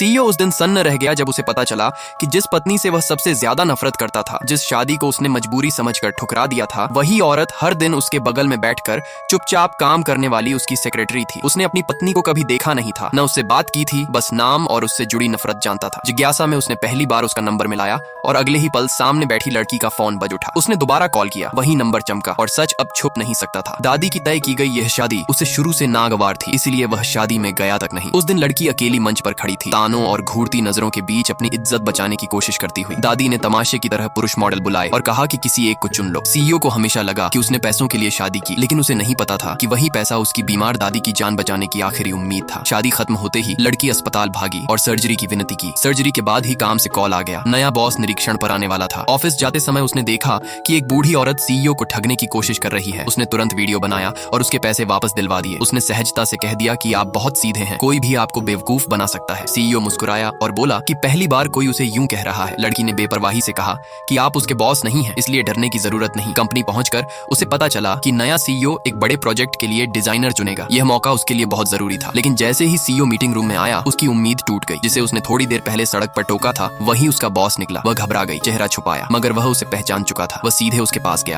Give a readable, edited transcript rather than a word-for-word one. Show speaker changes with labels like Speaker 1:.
Speaker 1: CEO उस दिन सन्न रह गया जब उसे पता चला कि जिस पत्नी से वह सबसे ज्यादा नफरत करता था, जिस शादी को उसने मजबूरी समझकर ठुकरा दिया था, वही औरत हर दिन उसके बगल में बैठकर चुपचाप काम करने वाली उसकी सेक्रेटरी थी। उसने अपनी पत्नी को कभी देखा नहीं था, न उससे बात की थी, बस नाम और उससे जुड़ी नफरत जानता था। जिज्ञासा में उसने पहली बार उसका नंबर मिलाया और अगले ही पल सामने बैठी लड़की का फोन बज उठा। उसने दोबारा कॉल किया, वही नंबर चमका और सच अब छुप नहीं सकता था। दादी की तय की गई यह शादी उसे शुरू से नागवार थी, इसलिए वह शादी में गया तक नहीं। उस दिन लड़की अकेली मंच पर खड़ी थी, तानों और घूरती नजरों के बीच अपनी इज्जत बचाने की कोशिश करती हुई। दादी ने तमाशे की तरह पुरुष मॉडल बुलाए और कहा कि किसी एक को चुन लो। सीईओ को हमेशा लगा कि उसने पैसों के लिए शादी की, लेकिन उसे नहीं पता था कि वही पैसा उसकी बीमार दादी की जान बचाने की आखिरी उम्मीद था। शादी खत्म होते ही लड़की अस्पताल भागी और सर्जरी की विनती की। सर्जरी के बाद ही काम से कॉल आ गया। नया बॉस निरीक्षण पर आने वाला था। ऑफिस जाते समय उसने देखा कि एक बूढ़ी औरत सीईओ को ठगने की कोशिश कर रही है। उसने तुरंत वीडियो बनाया और उसके पैसे वापस दिलवा दिए। उसने सहजता से कह दिया कि आप बहुत सीधे हैं, कोई भी आपको बेवकूफ बना सकता है। सीईओ मुस्कुराया और बोला कि पहली बार कोई उसे यूं कह रहा है। लड़की ने बेपरवाही से कहा कि आप उसके बॉस नहीं हैं, इसलिए डरने की जरूरत नहीं। कंपनी पहुंचकर उसे पता चला कि नया सीईओ एक बड़े प्रोजेक्ट के लिए डिजाइनर चुनेगा। यह मौका उसके लिए बहुत जरूरी था। लेकिन जैसे ही सीईओ मीटिंग रूम में आया, उसकी उम्मीद टूट गई। जिसे उसने थोड़ी देर पहले सड़क पर टोका था, वही उसका बॉस निकला। वह घबरा गई, चेहरा छुपाया, मगर वह उसे पहचान चुका था। वह सीधे उसके पास गया।